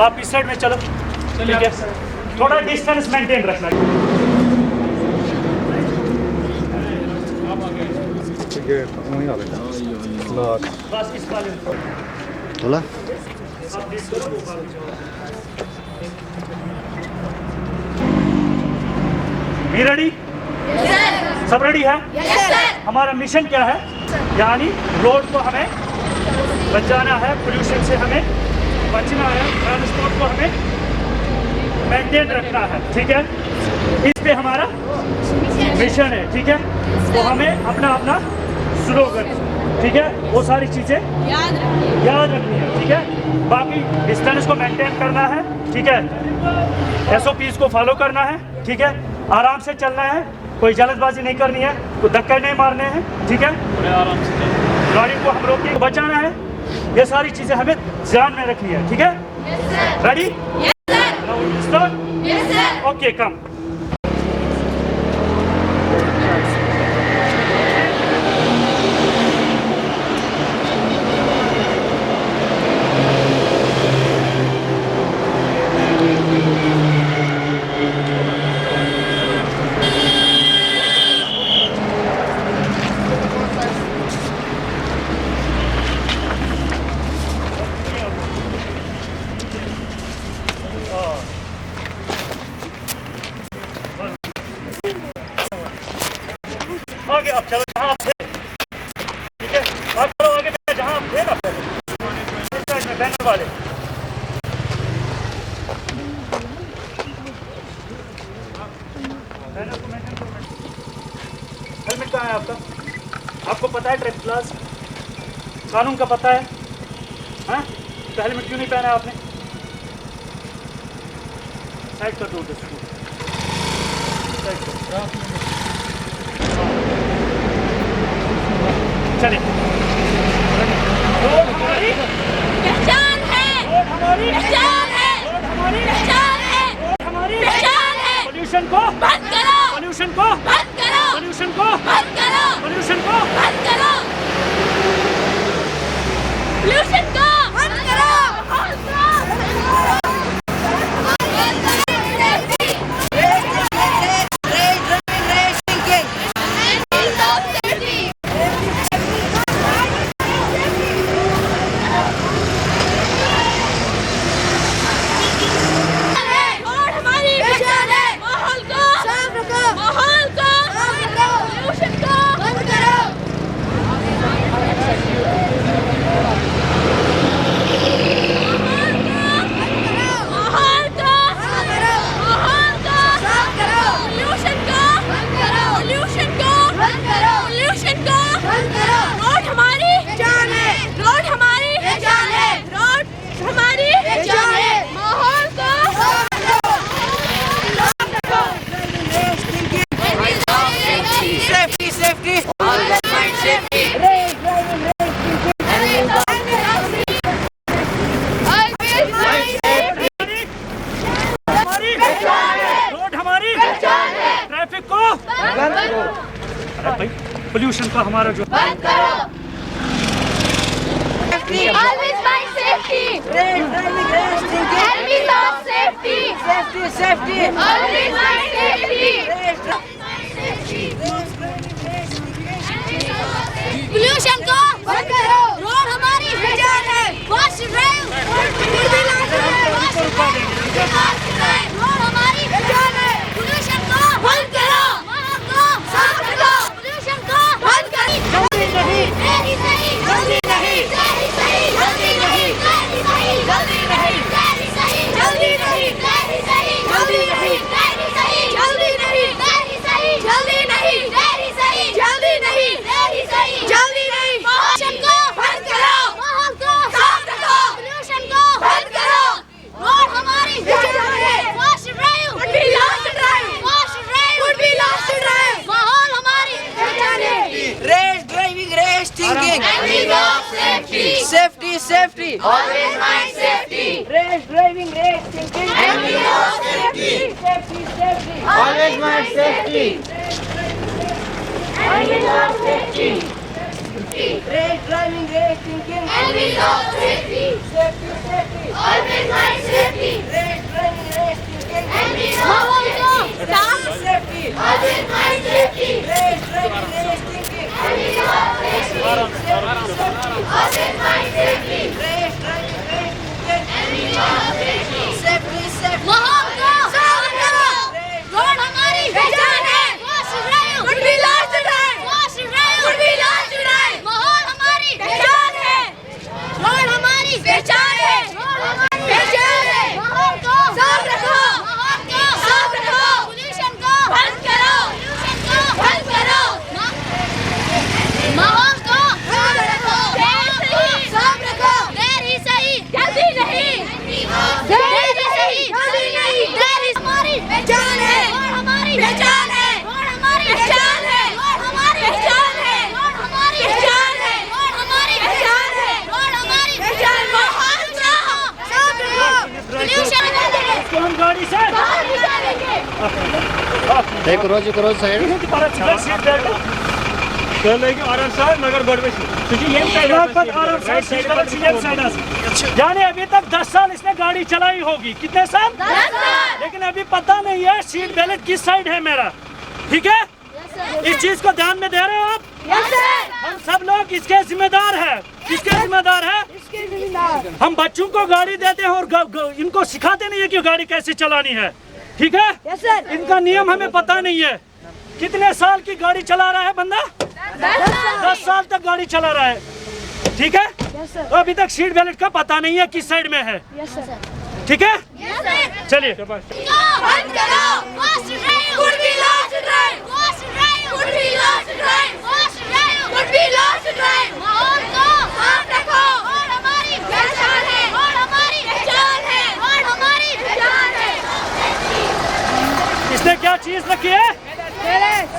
आप इस साइड में चलो, ठीक है, थोड़ा डिस्टेंस मेंटेन रखना। बस इस वाले चला भी रेडी, सब रेडी है। हमारा मिशन क्या है, यानी रोड को हमें बचाना है, पोल्यूशन से हमें बचना है, ट्रांसपोर्ट को हमें मेंटेन रखना है, ठीक है। इस पे हमारा मिशन है, ठीक है। तो हमें अपना अपना स्लोगन, ठीक है, वो सारी चीजें याद रखनी है, ठीक है। बाकी डिस्टेंस को मेंटेन करना है, ठीक है। SOPs को फॉलो करना है, ठीक है। आराम से चलना है, कोई जल्दबाजी नहीं करनी है, कोई धक्के नहीं मारने हैं, ठीक है। आराम से गाड़ी को हम लोग को बचाना है, ये सारी चीजें हमें ध्यान में रखनी है, ठीक है। रेडी? ओके, कम। आगे अब चलो जहाँ आप थे, ठीक है। आप चलो आगे, जहाँ आप थे ना इस साइड में बैनर वाले। बैनर को मेंटेन करो। हेलमेट कहाँ है आपका? आपको पता है ट्रैफिक क्लास कानून का पता है, हाँ? तो हेलमेट क्यों नहीं पहना आपने? साइड कर दो, साइड कर। चलिए, रोड हमारी पहचान है, रोड हमारी पहचान है, रोड हमारी पहचान है, रोड हमारी पहचान है। पोल्यूशन को बंद करो, पोल्यूशन को बंद करो, पोल्यूशन को बंद करो, पोल्यूशन को बंद करो, पोल्यूशन को बंद करो। पोल्यूशन का हमारा जो बंद करो। Always mind safety. Enemies of safety. Safety. Always mind safety. Pollution को बंद करो। रोड हमारी पहचान है। Wash drive. रोड हमारी पहचान है। Pollution को बंद करो। माहौल को साफ रखो। Pollution को बंद करो। जल्दी नहीं, जल्दी नहीं, जल्दी नहीं, जल्दी नहीं, जल्दी नहीं, जल्दी नहीं, जल्दी नहीं, जल्दी सही, जल्दी नहीं, जल्दी सही, जल्दी नहीं, जल्दी सही, जल्दी नहीं, जल्दी सही, जल्दी नहीं, जल्दी सही, जल्दी नहीं, जल्दी सही, जल्दी नहीं। पोल्यूशन को बंद करो। माहौल को साफ रखो। पोल्यूशन को बंद करो। रोड हमारी पहचान है। Wash drive would be lost drive. Wash drive would be lost drive. माहौल हमारी पहचान है। Race driving, race thinking. Enemies of safety. Safety, safety. Always mind safety. Race driving, race thinking. Enemies of safety. Safety, safety. Always mind safety. Enemies of safety. safety. Race driving, race thinking. Enemies of safety. Safety, safety. Always mind safety. Race driving, race thinking. Enemies of safety. Stop. Safety. Always mind safety. Race driving, race thinking. Enemies of safety. Always mind safety. Race driving, race thinking. Enemies of safety. Safety, safety. माहौल को साफ करो। Road हमारी पहचान है। Could be lost to drive. Could be lost to drive. माहौल हमारी पहचान है। रोड हमारी पहचान है। पहचान है। माहौल को साफ रखो। माहौल को साफ रखो। Pollution को बंद करो। Pollution को बंद करो। माहौल को साफ रखो। साफ रखो। देर ही सही, जल्दी नहीं। देर ही सही, जल्दी नहीं। देर ही हमारी पहचान है। रोड हमारी पहचान है। रोड हमारी पहचान है। रोड हमारी पहचान है। रोड हमारी पहचान है। रोड हमारी पहचान है। रोड हमारी पहचान है। माहौल को साफ रखो। Pollution इसको हम गाड़ी से बाहर निकालेंगे। एक रोज साइड सीट बेल्ट आराम से मगर गोड़ में यानी अभी तक 10 साल इसने गाड़ी चलाई होगी। कितने साल? 10 साल। लेकिन अभी पता नहीं है सीट बेल्ट किस साइड है मेरा। ठीक है, इस चीज को ध्यान में दे रहे हो आप? Yes, sir. हम सब लोग इसके जिम्मेदार हैं। किसके जिम्मेदार है? हम बच्चों को गाड़ी देते हैं और इनको सिखाते नहीं है कि गाड़ी कैसे चलानी है। ठीक है, इनका नियम हमें पता नहीं है। कितने साल की गाड़ी चला रहा है बंदा? 10 साल तक गाड़ी चला रहा है। ठीक है, तो अभी तक सीट बेल्ट का पता नहीं है किस साइड में है। ठीक है, Yes, sir. चलिए। बंद करो। Fast drive. Could be lost to drive. Fast drive. Could be lost to drive. Fast drive. Could be lost to drive. माहौल को साफ रखो। रोड हमारी पहचान है। रोड हमारी पहचान है। रोड हमारी पहचान है। इसने क्या चीज रखी है?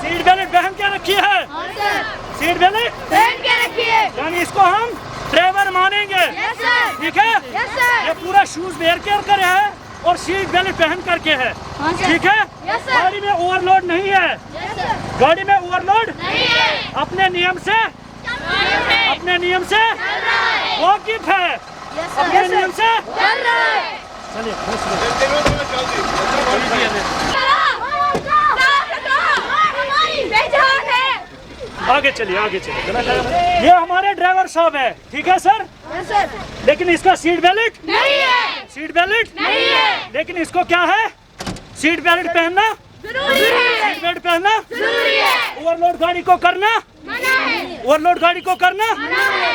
सीट बेल्ट पहन के रखी है। सीट बेल्ट पहन के रखिए। यानी इसको हम ड्राइवर मानेंगे। Yes, sir. ठीक है, Yes, sir. ये पूरा शूज वेयर कर करे है और सीट बेल्ट पहन करके है। हाँ, sir. ठीक है, Yes, sir. गाड़ी में ओवरलोड नहीं है। Yes, sir. गाड़ी में ओवरलोड नहीं है। अपने नियम से अपने नियम से वाकिफ है। अपने नियम से चल रहा है। चलिए। आगे चलिए, आगे चलिए। ये हमारे ड्राइवर साहब है। ठीक है सर, लेकिन इसका सीट बेल्ट नहीं है। सीट बेल्ट नहीं है। लेकिन इसको क्या है? सीट बेल्ट पहनना जरूरी है। सीट बेल्ट पहनना जरूरी है। ओवरलोड गाड़ी को करना मना है। ओवरलोड गाड़ी को करना। मना है।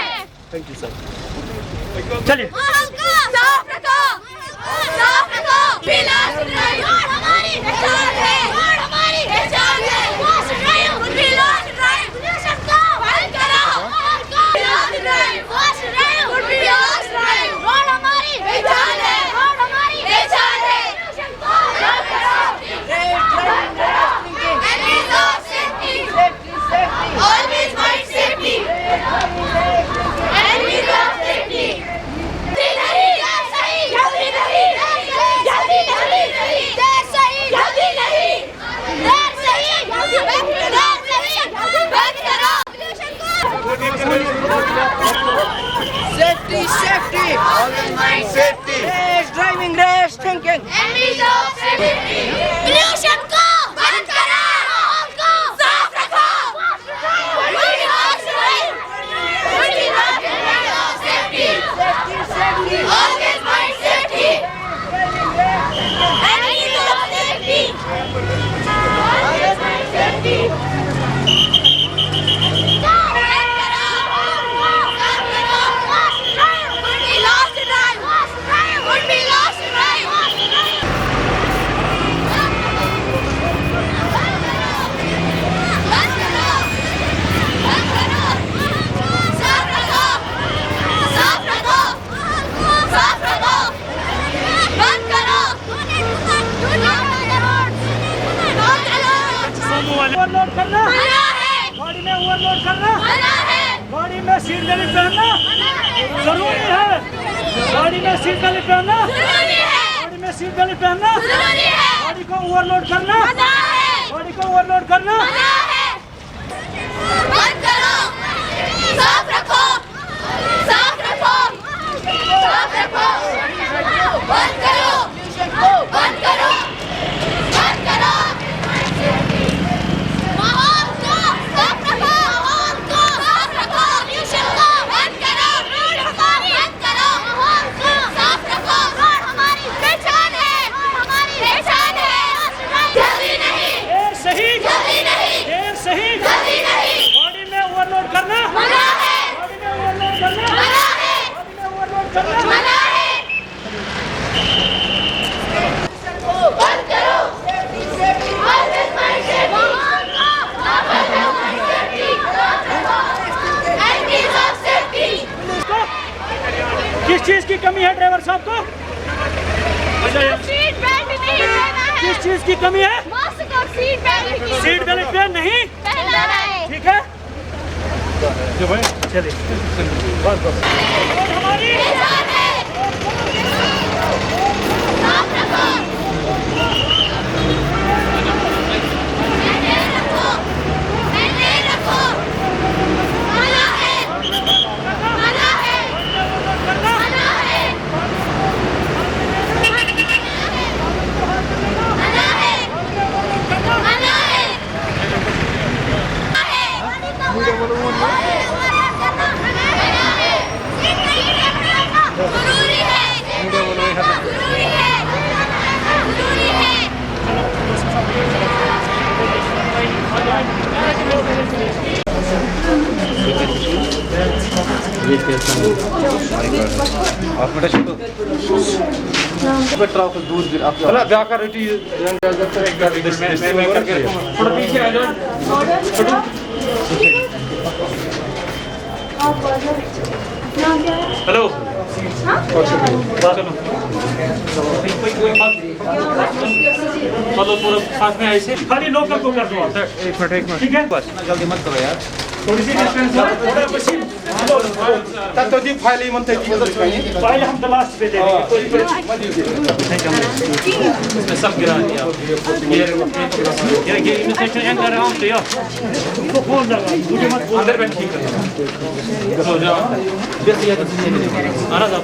Thank you sir. चलिए। माहौल को साफ रखो। साफ रखो। बिलास ड्राइव। रोड हमारी पहचान है। रोड हमारी पहचान है। Wash drive. Bilas drive. Pollution को बंद करो। माहौल को Bilas drive. Wash drive. Bilas drive. Road हमारी पहचान है। रोड हमारी पहचान है। पोल्यूशन को बंद करो। Enemies of safety. Always mind safety. Enemies of safety. जल्दी नहीं, जल्दी नहीं, देर सही, जल्दी नहीं, देर सही, बंद करो। Safety, safety. Always mind safety. Race driving, race thinking. Enemies of safety. Pollution को बंद करो। माहौल को साफ रखो। Safety. Always mind safety. Enemies of safety. Always mind safety. Could be lost to drive. Could be lost to drive. Overload करना, गाड़ी में ओवरलोड करना, गाड़ी में सीट बेल्ट पहनना जरूरी है। गाड़ी में सीट बेल्ट पहनना, गाड़ी में सीट बेल्ट पहनना, गाड़ी को ओवरलोड करना, गाड़ी को ओवरलोड करना। बंद करो। चीज की कमी है ड्राइवर साहब को? सीट बेल्ट नहीं पहना है। किस चीज की कमी है? मास्क और सीट बेल्ट की सीट बेल्ट पे नहीं पहना है। ठीक है चलिए बस हमारी निशान है। साफ रखो। पहने रखो। पहने रखो। मना है। मना है। मना है। मना है। मना है। जरूरी है। जरूरी है। जरूरी है। हेलो चलो पूरा साथ में ऐसे खाली लोकल को कर दो आप। एक मिनट ठीक है बस जल्दी मत करो यार थोड़ी सी डिस्टेंस थोड़ा मशीन तो जी फाइल ही मनते की मदद चाहिए फाइल हम लास्ट पे दे देंगे इसमें सब गिरा दिया ये इनसेक्शन एंड कर रहा हूँ तो यार उनको फोन लगा मुझे मत बोल अंदर बैठ ठीक कर तो जाओ बस ये तो सुनिए आना जाओ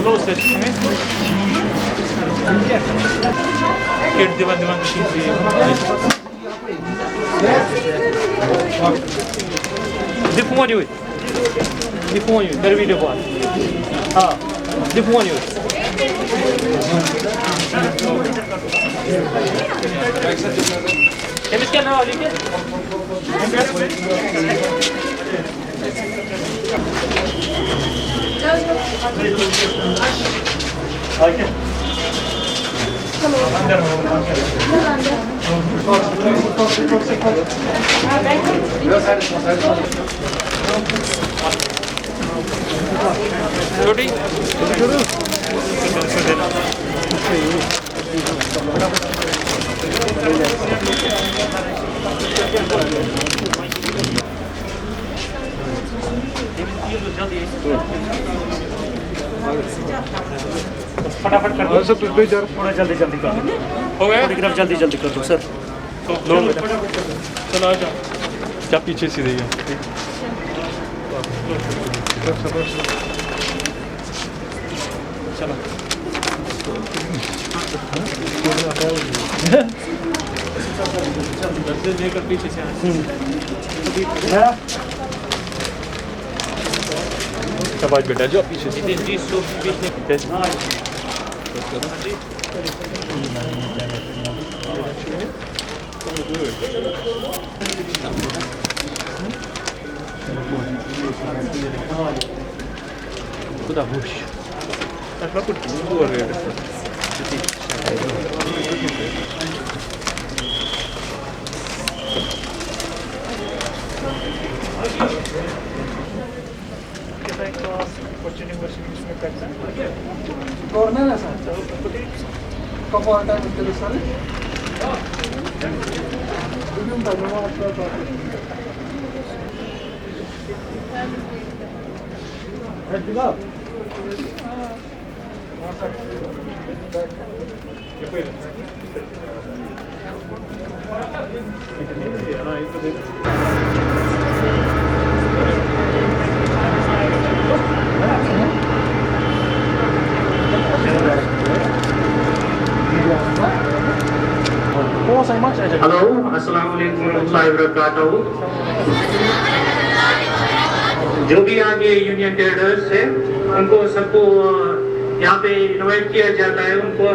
क्लोज कर किट दीवान मशीन दिफोन यूज कर वीडियो कॉल हाँ दिफोन यूज क्या नाम लिखे आगे छोटी फटाफट कर दो थोड़ा जल्दी जल्दी कर दो हो गया फोटोग्राफ जल्दी जल्दी कर दो सर चलो आ जाओ क्या पीछे सीधे चलो लेकर पीछे से शाबाश बेटा जो पीछे से Куда гуще? Так, вокруг тоже. हेलो अस्सलाम वालेकुम warahmatullahi wabarakatuh। जो भी आगे यूनियन ट्रेडर्स है उनको सबको यहाँ पे इनवाइट किया जाता है उनको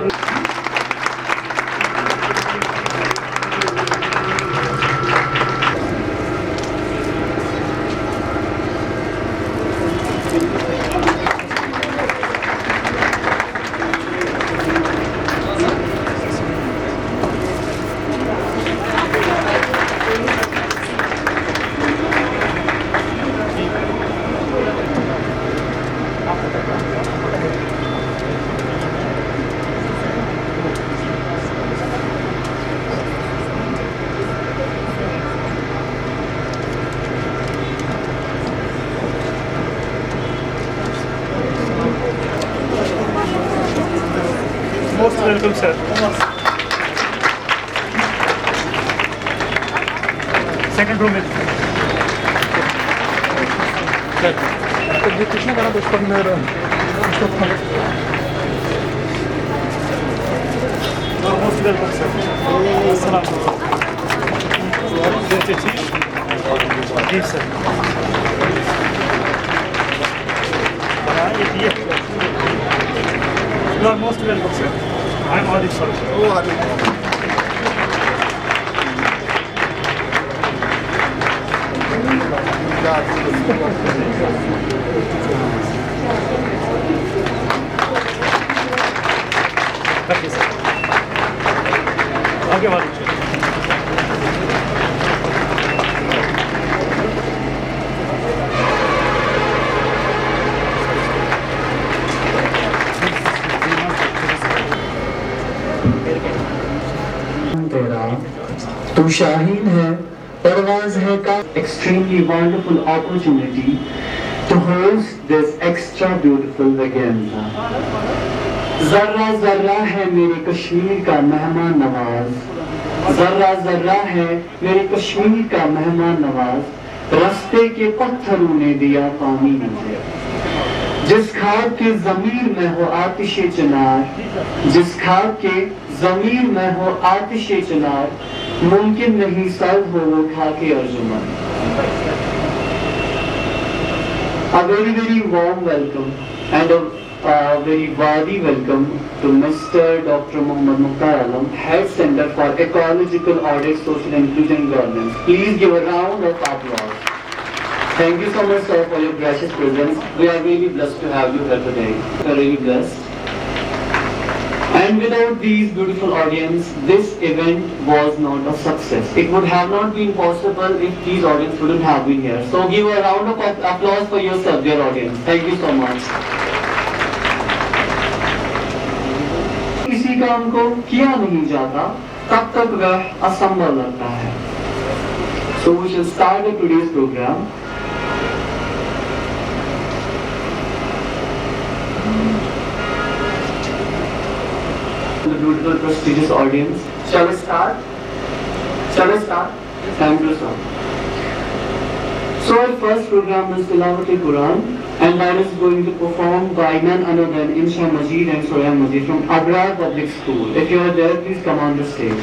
वेलकम सर। सेकंड रो में मोस्ट वेलकम सर। अस्सलाम जी sir. You are most welcome, sir. I am Adil sir. रखिए सर। आगे वाले तेरा तू शाहीन है परवाज है का extremely wonderful opportunity to host this extra beautiful vaganza. जर्रा जर्रा है मेरे कश्मीर का मेहमान नवाज, जर्रा जर्रा है मेरे कश्मीर का मेहमान नवाज, रास्ते के पत्थरों ने दिया पानी मुझे, जिस खाब के ज़मीर में हो आतिशे चिनार, जिस खाब के ज़मीर में हो आतिशे चिनार, मुमकिन नहीं सर्द हो वो खाके Arjuman. A very very warm welcome and a very warty welcome to Mr. Dr. Muhammad Mukhtar Alam, Head Center for Ecological Audit, Social Inclusion and Governance. Please give a round of applause. Thank you so much, sir, for your gracious presence. We are really blessed to have you here today. We are really blessed. And without these beautiful audience, this event was not a success. It would have not been possible if these audience wouldn't have been here. So give a round of applause for yourself, dear audience. Thank you so much. किसी काम को किया नहीं जाता, तब तक वह असंभव लगता है. So we shall start today's program. The beautiful, prestigious audience. Shall we start? Shall we start? Thank you, sir. So our first program is Tilawat Quran, and that is going to perform by none other than Insha Majid and Surah Majid from Abrar Public School. If you are there, please come on the stage.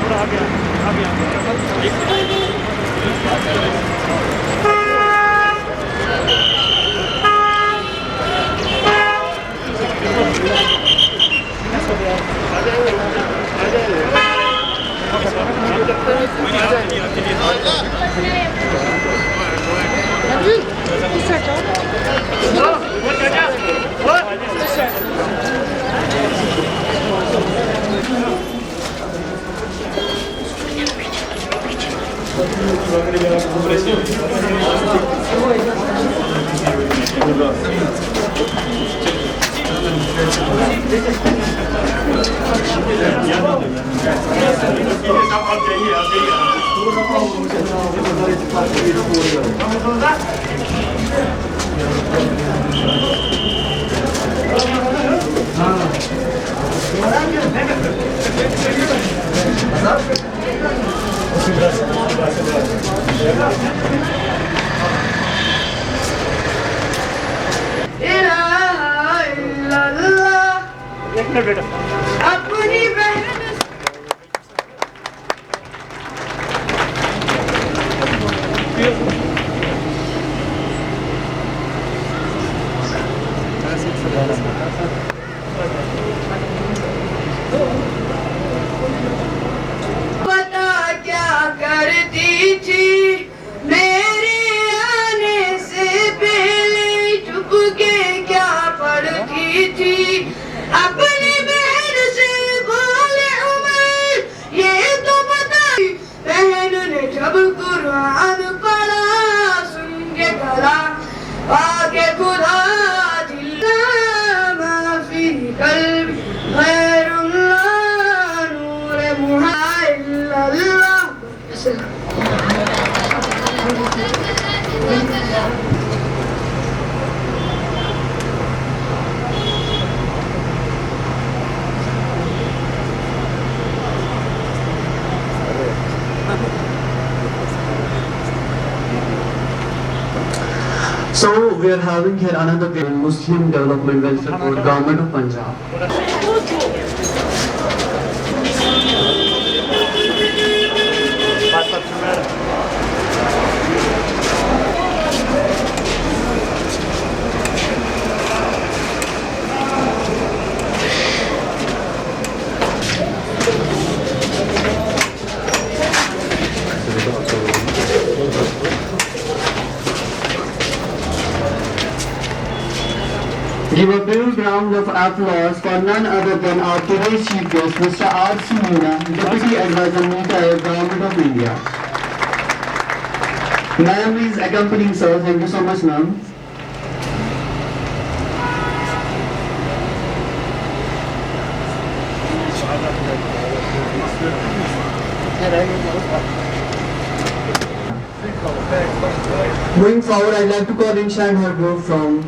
थोड़ा आगे एक minute बेटा अपनी बहन पता क्या करती थी मेरे आने से पहले चुपके क्या पढ़ती थी अपनी बहन से बोले उमर ये तो बता बहन ने जब कुरान पढ़ा सुन के गला आगे खुदा दिल माफी कल्ब गैरुल्लाह नूर Muhammad So we are having here another Muslim Development Welfare Board, Government of Punjab. Give a big round of applause for none other than our today's chief guest, Mr. R.C. Meena, Deputy Advisor NITI, Government of India. Ma'am is accompanying sir. Thank you so much, ma'am. Going forward, I'd like to call in Shan Hargrove from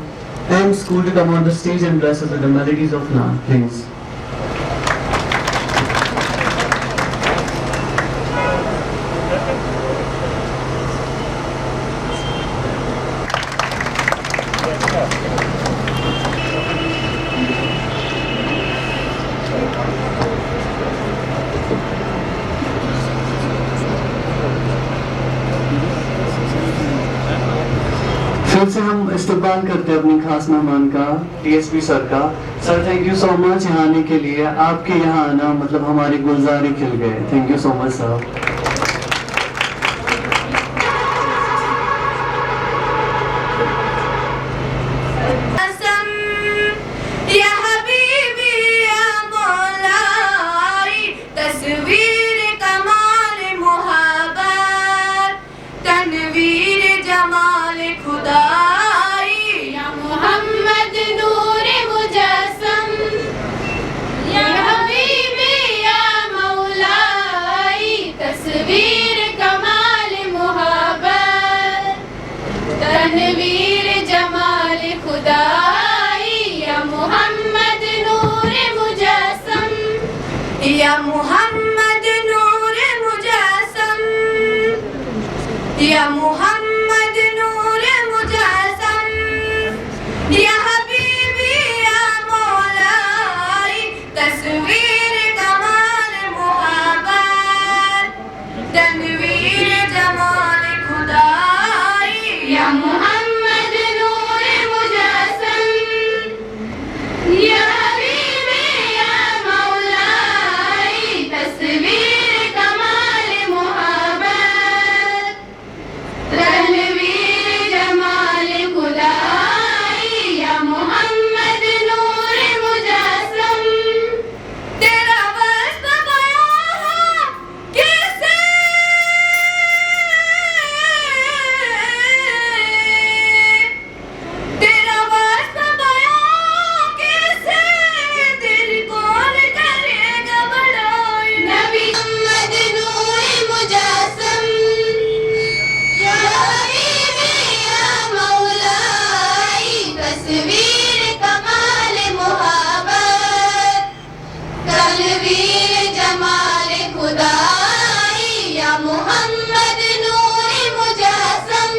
M School to come on the stage and bless us with the melodies of Naam, please. फिर से हम इस्तकबाल करते हैं अपनी खास मेहमान का, टीएसपी सर का। Sir thank you so much यहाँ आने के लिए। आपके यहाँ आना मतलब हमारे गुलजार ही खिल गए। Thank you so much sir. Tanvir Jamal खुदाई या मोहम्मद नूर मुजस्सम या मोहम्मद नूर मुजस्सम या मोहम्मद नूर मुजस्सम, या हबीबी या मौलाई, तस्वीर कमाल मोहब्बत, तनवीर जमाल खुदाई। या मोहम्मद नूर मुजस्सम, या हबीबी या मौलाई, तस्वीर कमाल मोहब्बत, तनवीर जमाल खुदाई। या मोहम्मद नूर मुजस्सम, तेरा वस्फ बयां कैसे, तेरा वस्फ बयां कैसे, तेरी कौन करेगा बड़ाई। नबी मोहम्मद नूर मुजस्सम, या हबीबी या मौलाई, तस्वीर कमाल मोहब्बत, तनवीर जमाल खुदाई। या मोहम्मद नूर मुजस्सम,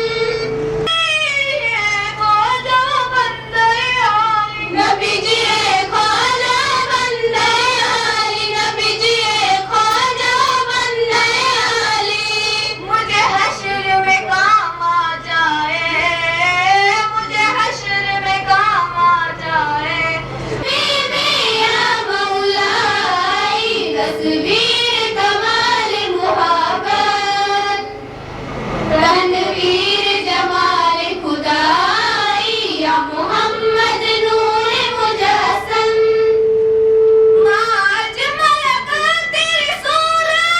ख्वाजा बंदे आली, नबी जी ख्वाजा बंदे आली, नबी जी ख्वाजा बंदे आली। मुझे हश्र में काम आ जाए, मुझे हश्र में काम आ जाए। बीबी या मौलाई, तस्वीर कमाल मोहब्बत, तनवीर जमाल खुदाई। या मोहम्मद नूर मुजस्सम, माज मलक तेरी सूरत,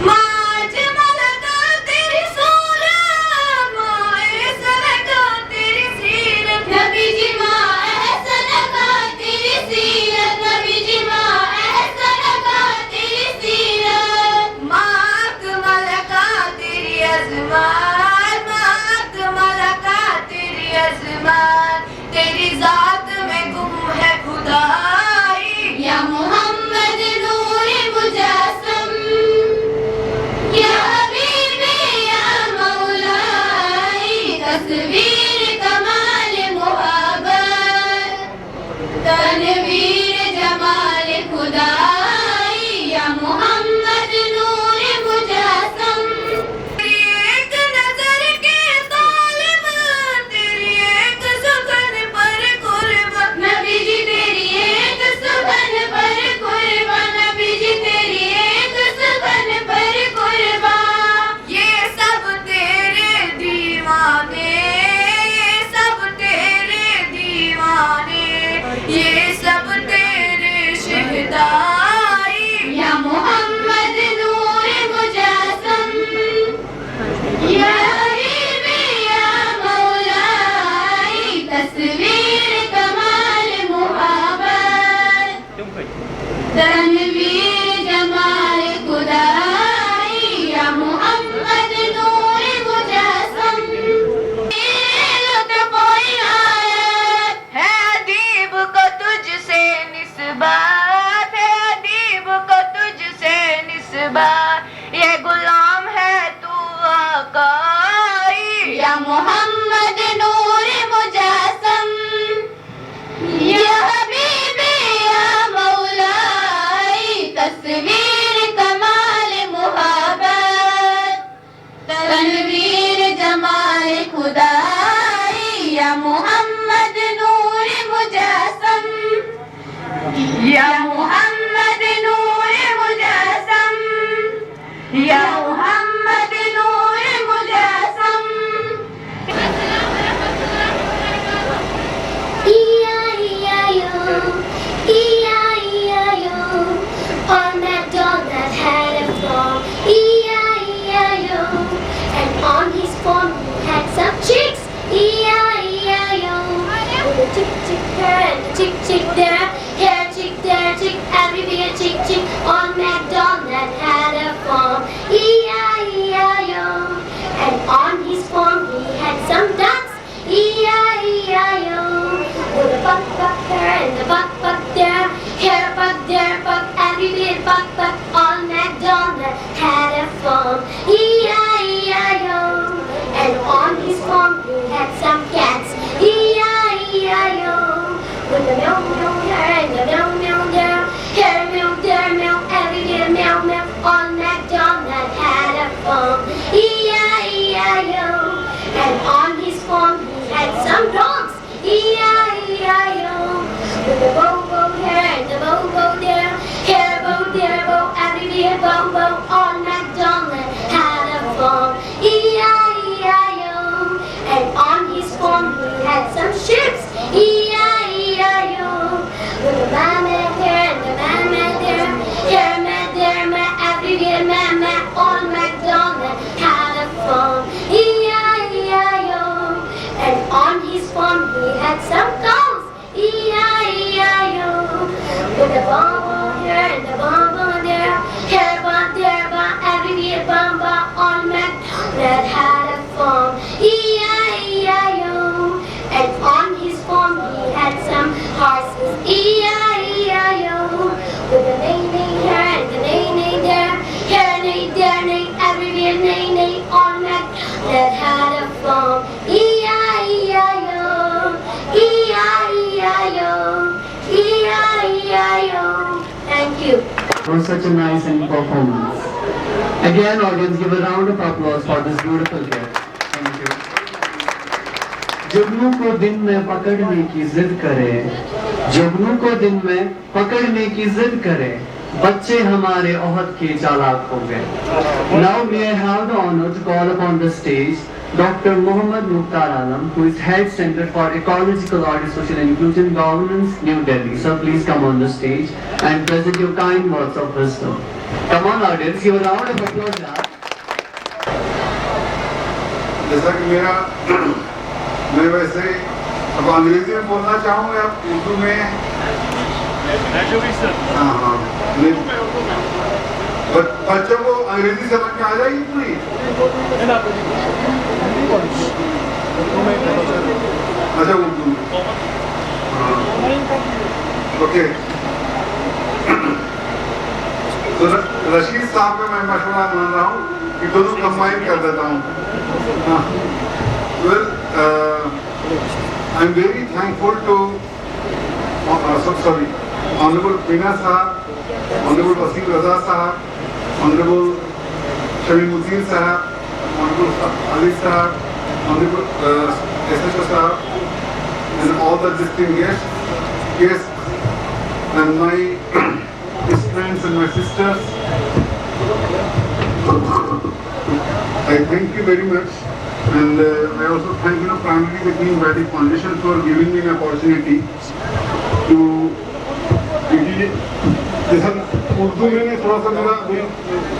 माज मलक तेरी सूरत, माए सलका तेरी सीरत। नबी जी माए सलका तेरी सीरत, नबी जी माए सलका तेरी सीरत। मात मलका तेरी अज़मान, मात मलका तेरी अज़मान, तेरी ज़ात में गुम है खुदाई। या मोहम्मद नूर मुजस्सम, या हबीबी या मौलाई, तस्वीर कमाल मोहब्बत, तनवीर जमाल खुदाई। या मोहम्मद नूर मुजस्सम, तेरी एक नजर के तालिब, तेरी एक सुगन पर कुर्बान। नबी जी तेरी एक सुगन पर कुर्बान, नबी जी तेरी एक सुगन पर कुर्बान। ये सब तेरे दीवाने, ये सब तेरे दीवाने, ये सब तेरे शहदाई। या मोहम्मद नूर मुजस्सम, या हबीबी या मौलाई, तस्वीर कमाल मोहब्बत, तनवीर जमाल खुदाई। या मोहम्मद नूर मुजस्सम, कोई आयत है अदीब को तुझसे निस्बत, है अदीब को तुझसे निस्बत, ये गुलाम है तू आकाई। या मोहम्मद नूर मुजस्सम, या हबीबी या मौलाई, तस्वीर कमाल मोहब्बत, तनवीर जमाल खुदाई। या मोहम्मद नूर मुजस्सम, या मोहम्मद नूर मुजस्सम, या मोहम्मद नूर मुजस्सम। E-I-E-I-O, E-I-E-I-O, on that dog that had a fall. E-I-E-I-O, and on his form he had some chicks. E-I-E-I-O, with a chick chick here and a chick chick there, here chick there chick, everywhere chick chick, on that dog that had a fall. E-I-E-I-O, and on his form he had some ducks. E-I-E-I-O, with a buck buck here and a buck buck there, here buck there buck, everywhere buck buck, on some dogs. E-I-E-I-O. With the bo-bo here and the bo-bo there. Here bo, there bo, everywhere bo-bo. On MacDonald had a farm. E-I-E-I-O. And on his farm he had some ships. E-I-E-I-O. With the man here and the man there. Here man, there man, everywhere man, on MacDonald had a farm. E-I-E-I-O. And on his farm he had some cows. E-I-E-I-O. With a bomb here and a bomb there. Here bomb, there bomb, everywhere bomb, on MacDonald had a farm. E-I-E-I-O. And on his farm he had some horses. E-I-E-I-O. With a neigh here and a neigh there. Here neigh, there neigh, everywhere neigh, on MacDonald had a farm. E-I-E-I-O. E-I-E-I-O. E-I-E-I-O. Thank you. For such a nice and performance. Again, audience, give a round of applause for this beautiful gift. Thank you. जुगनू को दिन में पकड़ने की जिद करे, जुगनू को दिन में पकड़ने की जिद करे, बच्चे हमारे ओहद के चालाक हो गए. Now may I have the honor to call upon the stage Dr. Mohammad Mukhtar Alam, who is Head Center for Ecological Audit, Social and Inclusion Governance, New Delhi. So please come on the stage and present your kind words of wisdom. Come on, audience, give a round of applause. जैसा कि मैं वैसे अब अंग्रेजी में बोलना चाहूँ या उर्दू में? हाँ हाँ, बच्चों को अंग्रेजी समझ में आ जाएगी पूरी? अच्छा, उर्दू में. ओके. तो रशीद साहब का मैं मशवरा मान रहा हूँ कि दोनों कंबाइन कर देता हूँ. Well, I'm very thankful to Honorable Pina Sahab, Honorable Wasim Raza Sahab, Honorable Shamimuddin Sahab, Honorable Ali Sahab, Honorable SHO Sahab, and all the distinguished guests and my friends and my sisters. I thank you very much, and I also thank primarily the Green Valley Foundation for giving me an opportunity to. जैसा उर्दू में थोड़ा सा मेरा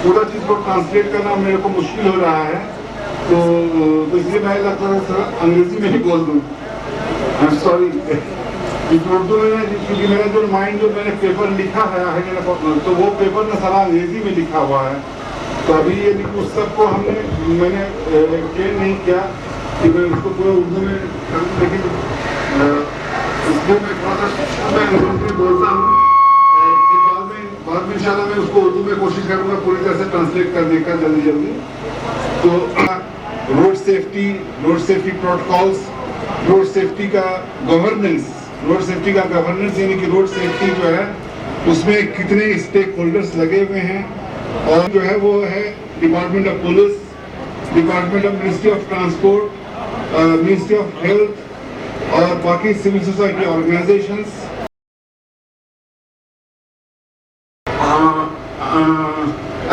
पूरा चीज़ को translate करना मेरे को मुश्किल हो रहा है, तो इसलिए मैं लगता है सर अंग्रेजी में ही बोल दूँ. I am sorry. उर्दू में क्योंकि मेरा जो माइंड जो मैंने पेपर लिखा है तो वो पेपर में सारा अंग्रेजी में लिखा हुआ है, तो अभी ये उस सबको मैंने ट्रेन नहीं किया कि मैं उसको पूरा उर्दू में करूँ, लेकिन इसलिए मैं थोड़ा सा मैं अंग्रेजी में बोलता हूँ. बाद में इंशाल्लाह मैं उसको उर्दू में कोशिश करूँगा पूरी तरह से ट्रांसलेट करने का जल्दी. तो road safety protocols, road safety का गवर्नेंस यानी कि रोड सेफ्टी जो है उसमें कितने स्टेक होल्डर्स लगे हुए हैं, और जो है वो है department of police, department of ministry of transport, ministry of health और बाकी civil society organisations.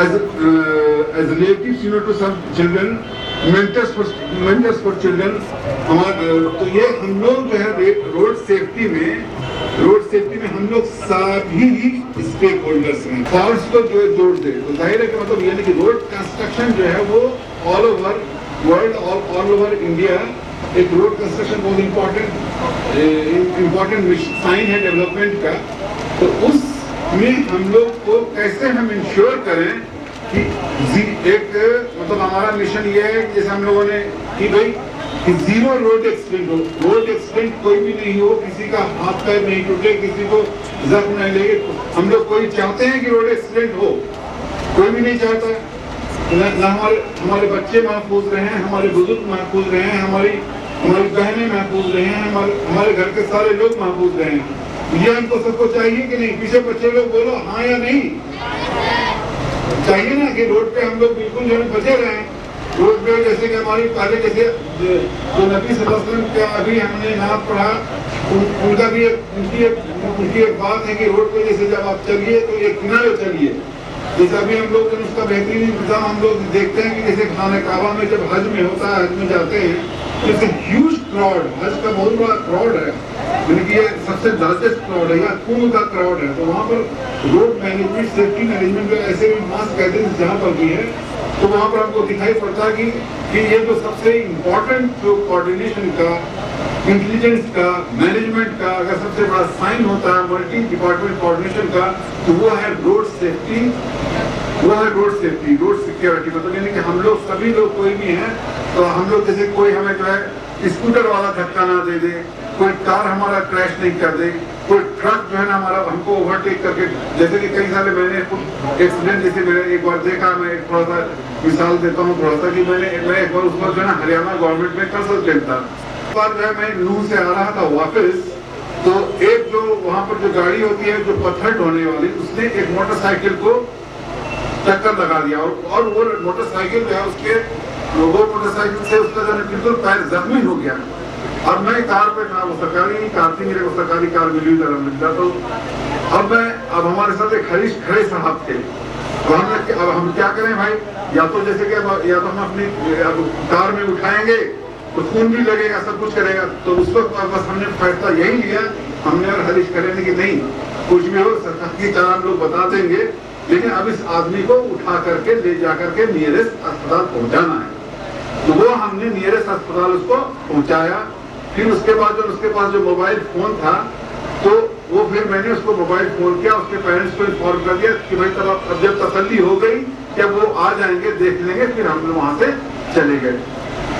As relatives, to some children, mentors for children. तो ये हम लोग जो है रोड सेफ्टी में हम लोग सभी स्टेक होल्डर्स हैं. फॉल्स को जो है जोड़ दे तो जाहिर है कि मतलब यानी कि रोड कंस्ट्रक्शन जो है वो ऑल ओवर वर्ल्ड और ऑल ओवर इंडिया एक रोड कंस्ट्रक्शन बहुत इम्पोर्टेंट साइन है डेवलपमेंट का. तो उसमें हम लोग को कैसे हम इंश्योर करें कि एक मतलब हमारा मिशन ये है कि जैसे हम लोगों ने कि भाई कि जीरो रोड एक्सीडेंट हो, रोड एक्सीडेंट कोई भी नहीं हो, किसी का हाथ पैर नहीं टूटे, किसी को जख्म नहीं लगे. हम लोग कोई चाहते हैं कि रोड एक्सीडेंट हो? कोई भी नहीं चाहता. ना हमारे बच्चे महफूज रहे, हमारे बुजुर्ग महफूज रहे, हमारी बहनें महफूज रहे, हमारे घर के सारे लोग महफूज रहे. ये हमको सबको चाहिए कि नहीं? पीछे बच्चे लोग बोलो हाँ या नहीं. चाहिए ना कि रोड पे हम लोग बिल्कुल जो है बचे रहें. रोड पे जैसे कि हमारी पहले जैसे जो नबी सल्लल्लाहु अलैहि वसल्लम का अभी हमने नाम पढ़ा, उनका भी उनकी एक बात है कि रोड पे जैसे जब आप चलिए तो एक किनारे चलिए। जैसे अभी हम लोग उसका बेहतरीन इंतजाम हम लोग देखते हैं कि जैसे खाना काबा में जब हज में होता है, हज में जाते हैं तो इट्स ह्यूज क्राउड, हज का बहुत बड़ा क्राउड है, यानी कि ये सबसे लार्जेस्ट क्राउड है या कुंभ का क्राउड है। तो वहाँ पर रोड मैनेजमेंट, सेफ्टी मैनेजमेंट ऐसे भी मास गैदरिंग जहाँ पर भी है तो वहाँ पर हमको दिखाई पड़ता है कि ये जो सबसे इम्पोर्टेंट जो कोऑर्डिनेशन का, इंटेलिजेंस का, मैनेजमेंट का अगर सबसे बड़ा साइन होता है मल्टी डिपार्टमेंट कोऑर्डिनेशन का तो वो है रोड सेफ्टी, वो है रोड सेफ्टी, रोड सिक्योरिटी। मतलब यानी कि हम लोग सभी लोग कोई भी हैं तो हम लोग जैसे कोई हमें जो है स्कूटर वाला धक्का ना दे दे, कोई कार हमारा क्रैश नहीं कर दे, कोई ट्रक जो है ना हमारा हमको ओवरटेक करके, जैसे कि कई सारे मैंने एक्सीडेंट जैसे मैंने एक बार देखा, मैं एक थोड़ा सा मिसाल देता हूँ थोड़ा सा कि मैं एक बार उस पर जो है ना हरियाणा गवर्नमेंट में कंसल्टेंट था। बार जो है मैं नूह से आ रहा था वापस, तो एक जो वहाँ पर जो गाड़ी होती है जो पत्थर ढोने वाली, उसने एक मोटरसाइकिल को टक्कर लगा दिया और वो मोटरसाइकिल जो है उसके वो मोटरसाइकिल से उसका जो है बिल्कुल पैर जख्मी हो गया। और मैं कार पे था, वो सरकारी कार थी, मेरे को सरकारी कार मिली हुई अलहमदुलिल्लाह। तो अब हमारे साथ एक हरीश खड़े साहब थे, तो अब हम क्या करें भाई, या तो जैसे कि या तो हम अपनी कार में उठाएंगे तो खून भी लगेगा, सब कुछ करेगा। तो उस वक्त बस हमने फैसला यही लिया, हमने और हरीश करेंगे कि नहीं कुछ भी हो सरकार की तरह हम लोग बता देंगे, लेकिन अब इस आदमी को उठा करके ले जा करके नियरेस्ट अस्पताल पहुंचाना है। तो वो हमने नियरेस्ट अस्पताल उसको पहुंचाया। फिर उसके बाद जो उसके पास जो मोबाइल फोन था तो वो फिर मैंने उसको मोबाइल फोन किया, उसके पेरेंट्स को इन्फॉर्म कर दिया कि भाई तब अब जब तसल्ली हो गई कि अब वो आ जाएंगे देख लेंगे, फिर हम लोग वहां से चले गए।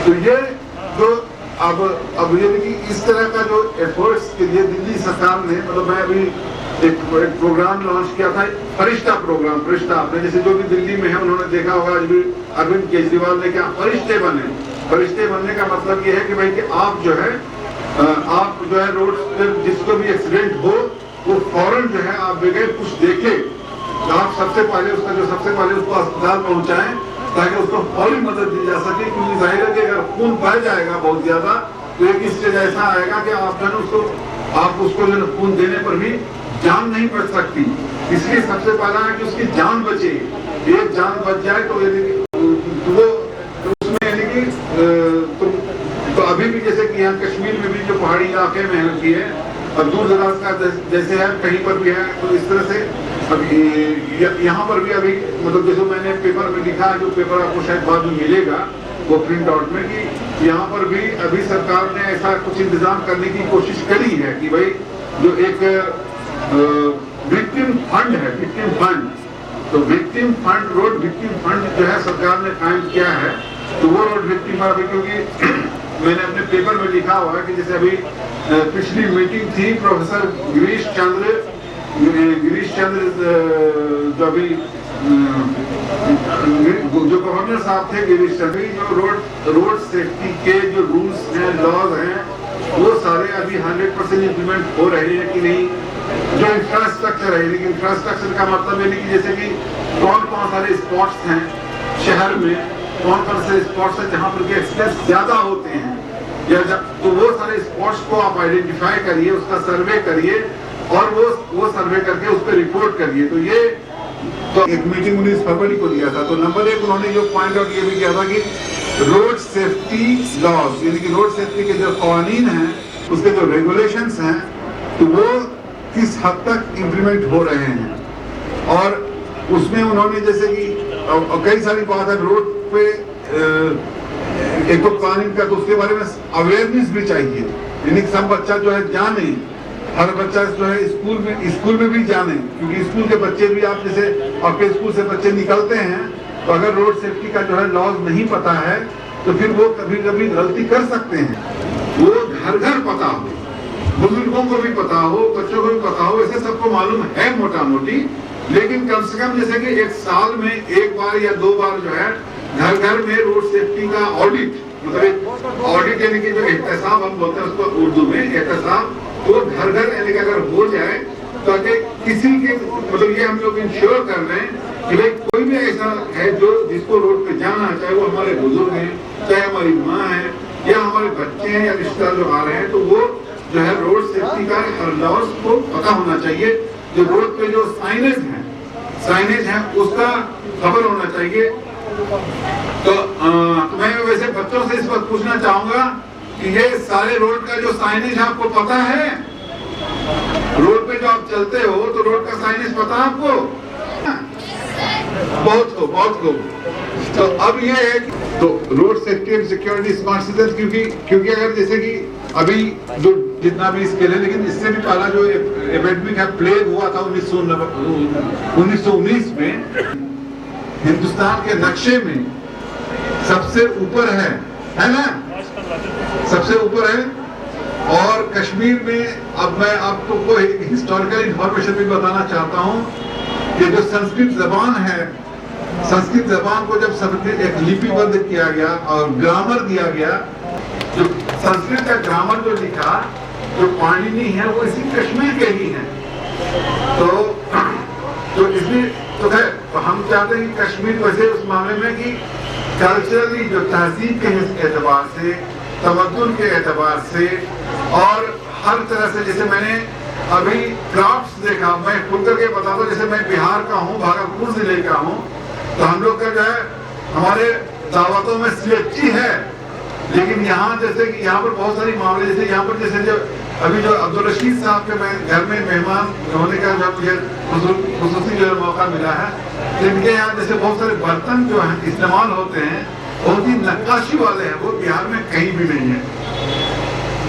तो ये जो अब ये कि इस तरह का जो एफर्ट्स के लिए दिल्ली सरकार ने, मतलब मैं अभी एक प्रोग्राम लॉन्च किया था, फरिश्ता प्रोग्राम। फरिश्ता आपने जैसे जो भी दिल्ली में है उन्होंने देखा होगा, आज भी अरविंद केजरीवाल ने क्या फरिश्ते बने। फरिश्ते बनने का मतलब ये है कि भाई कि आप जो है रोड पर जिसको भी एक्सीडेंट हो वो फौरन जो है आप बगैर कुछ देखे आप सबसे पहले उसको अस्पताल पहुंचाएं ताकि उसको फौरी मदद दी जा सके। क्योंकि जाहिर है कि अगर खून बह जाएगा बहुत ज्यादा तो एक स्टेज ऐसा आएगा कि आप उसको जो खून देने पर भी जान नहीं बच सकती। इसलिए सबसे पहला है कि उसकी जान बचे। एक जान बच जाए तो वो उसमें यानी कि तो अभी भी जैसे कि यहाँ कश्मीर में भी जो पहाड़ी इलाके में होती है और दूर दराज का जैसे है कहीं पर भी है, तो इस तरह से अभी यहाँ पर भी अभी मतलब जैसे मैंने पेपर में लिखा, जो पेपर आपको शायद बाद में मिलेगा वो प्रिंट आउट में, कि यहाँ पर भी अभी सरकार ने ऐसा कुछ इंतजाम करने की कोशिश करी है कि भाई जो एक विक्टिम फंड है, विक्टिम फंड, तो victim fund, road victim fund जो है सरकार ने कायम किया है। तो वो रोड विक्टिम अभी, क्योंकि मैंने अपने पेपर में लिखा हुआ है कि जैसे अभी पिछली मीटिंग थी प्रोफेसर गिरीश चंद्र जो अभी जो गवर्नर साहब थे गिरीश चंद्र, जो रोड सेफ्टी के जो रूल्स हैं, लॉज हैं, वो सारे अभी 100% इम्प्लीमेंट हो रहे हैं कि नहीं। जो इंफ्रास्ट्रक्चर है, लेकिन इंफ्रास्ट्रक्चर का मतलब है कि जैसे कि कौन कौन सारे स्पॉट्स हैं शहर में, कौन कौन से स्पॉट्स हैं जहाँ पर एक्सीडेंट्स ज्यादा होते हैं, या तो वो सारे स्पॉट्स को आप आइडेंटिफाई करिए, उसका सर्वे करिए और वो सर्वे करके उस पर रिपोर्ट करिए। तो ये तो एक मीटिंग 19 फरवरी को दिया था। तो नंबर 1 उन्होंने जो पॉइंट आउट ये भी किया था कि रोड सेफ्टी लॉज, यानी कि रोड सेफ्टी के जो कानून हैं, उसके जो रेगुलेशंस हैं, तो वो किस हद तक इम्प्लीमेंट हो रहे हैं। और उसमें उन्होंने जैसे कि कई सारी बात है रोड पे एक तो कानून का, तो उसके बारे में अवेयरनेस भी चाहिए, यानी कि सब बच्चा जो है जाने, हर बच्चा जो है स्कूल में भी जाने, क्योंकि स्कूल के बच्चे भी आप जैसे आपके स्कूल से बच्चे निकलते हैं तो अगर रोड सेफ्टी का जो है लॉज नहीं पता है तो फिर वो कभी कभी गलती कर सकते हैं। वो घर घर पता हो, बुजुर्गों को भी पता हो, बच्चों को भी पता हो, ऐसे सबको मालूम है मोटा मोटी, लेकिन कम से कम जैसे कि एक साल में एक बार या 2 बार जो है घर घर में रोड सेफ्टी का ऑडिट, मतलब ऑडिट यानी कि जो एहतसाब हम बोलते हैं उसको उर्दू में एहतसाब, तो घर घर यानी कि अगर हो जाए तो किसी के मतलब ये हम लोग इंश्योर कर रहे हैं कि भाई कोई भी ऐसा है जो जिसको रोड पे जाना है, चाहे वो हमारे बुजुर्ग पक्का होना चाहिए। जो रोड पे जो साइनेज है उसका खबर होना चाहिए। तो मैं वैसे बच्चों से इस वक्त पूछना चाहूंगा कि ये सारे रोड का जो साइनेज है आपको पता है? रोड पे जो आप चलते हो तो रोड का साइनेज पता है आपको? बहुत खूब। तो अब ये है कि तो road safety and security smart cities, क्योंकि अगर जैसे कि अभी जो जितना भी स्केल है, लेकिन इससे भी पहला जो एपिडेमिक है प्लेग हुआ था 1919 में, हिंदुस्तान के नक्शे में सबसे ऊपर है ना, सबसे ऊपर है। और कश्मीर में अब मैं आपको हिस्टोरिकल इंफॉर्मेशन भी बताना चाहता हूँ कि जो संस्कृत जबान है, संस्कृत जबान को जब एक लिपिबद्ध किया गया और ग्रामर दिया गया, जो संस्कृत का ग्रामर जो लिखा, जो पाणिनि है वो इसी कश्मीर के ही हैं। तो इसलिए तो हम चाहते हैं कि कश्मीर वैसे उस मामले में कि कल्चरली जो तहजीब के एतबार से, तमद्दुन के एतबार से और हर तरह से, जैसे मैंने अभी क्राफ्ट्स देखा, मैं खुल करके बताता हूँ, जैसे मैं बिहार का हूँ, भागलपुर जिले का हूँ, तो हम लोग का जो है हमारे दावतों में सिलेक्टी है, लेकिन यहाँ जैसे कि यहाँ पर बहुत सारी मामले, जैसे यहाँ पर जैसे जो अभी जो अब्दुल रशीद साहब के घर में मेहमान होने का जब मुझे खुसूसी जो मौका मिला है, इनके यहाँ जैसे बहुत सारे बर्तन जो है इस्तेमाल होते हैं बहुत ही नक्काशी वाले हैं, वो बिहार में कहीं भी नहीं है।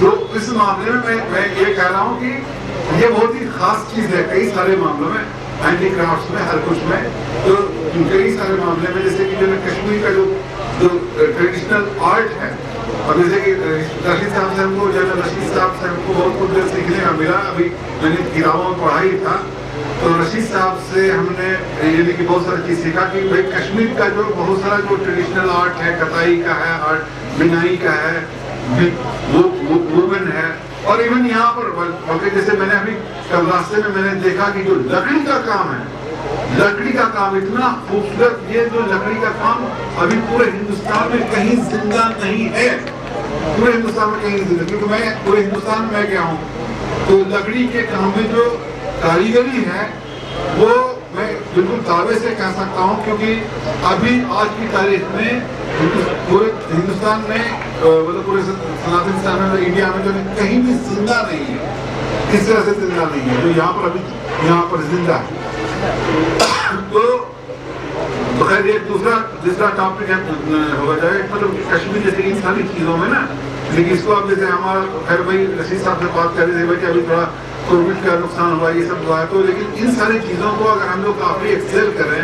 तो इस मामले में मैं ये कह रहा हूँ कि ये बहुत ही खास चीज है कई सारे मामलों में, हैंडीक्राफ्ट में, हर कुछ में। तो कई सारे मामले में जैसे कि जो कश्मीर का जो ट्रेडिशनल आर्ट है, और जैसे कि रशीद साहब से हमको बहुत कुछ सीखने का मिला। अभी मैंने किताबों में पढ़ा ही था, तो रशीद साहब से हमने यानी कि बहुत सारी चीज सीखा कि भाई कश्मीर का जो बहुत सारा जो ट्रेडिशनल आर्ट है, कताई का है, आर्ट बिनाई का है, वुवन है, और इवन यहाँ पर बल्कि जैसे मैंने अभी कल रास्ते में मैंने देखा कि जो लकड़ी का काम है, लकड़ी का काम इतना खूबसूरत, ये जो लकड़ी का काम अभी पूरे हिंदुस्तान में कहीं जिंदा नहीं है, पूरे हिंदुस्तान में कहीं जिंदा, क्योंकि मैं पूरे हिंदुस्तान में गया हूँ, तो लकड़ी के काम में जो कारीगरी है वो मैं बिल्कुल दावे से कह सकता हूँ, क्योंकि अभी आज की तारीख में पूरे हिंदुस्तान में मतलब पूरे सनातन में, इंडिया में जो कहीं भी जिंदा नहीं है, इस तरह से जिंदा नहीं है जो यहाँ पर अभी यहाँ पर जिंदा है। तो खैर ये दूसरा टॉपिक हो जाए, मतलब कश्मीर जैसे इन सारी चीजों में ना, लेकिन इसको अब जैसे हमारा खैर भाई रशीद साहब से बात कर रहे थे कि अभी थोड़ा कोविड का नुकसान हुआ, ये सब हुआ है, तो लेकिन इन सारी चीजों को अगर हम लोग काफी एक्सेल करें,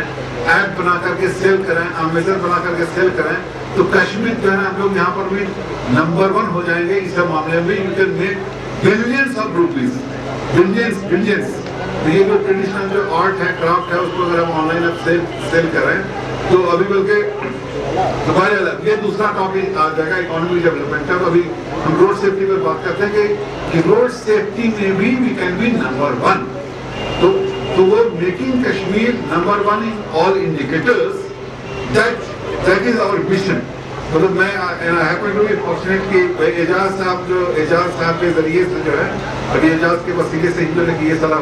ऐप बना करके सेल करें, अमेजन बना करके सेल करें, तो कश्मीर जो है हम लोग यहाँ पर भी नंबर 1 हो जाएंगे इस सब मामले में। You can make billions of rupees, billions. तो ये जो ट्रेडिशनल जो आर्ट है, क्राफ्ट है, उसको अगर हम ऑनलाइन अब सेल करें तो अभी बल्कि हमारे ये दूसरा टॉपिक आ जाएगा इकोनॉमिक डेवलपमेंट का। तो अभी हम रोड सेफ्टी पर बात करते हैं कि रोड सेफ्टी में भी वी कैन बी नंबर 1। तो वो making Kashmir number 1 in all indicators, that is our mission. मतलब मैं हैपन टू बी फॉर्चुनेट कि एजाज साहब के जरिए से जो है, अभी एजाज के वसीले से ही जो है कि ये सारा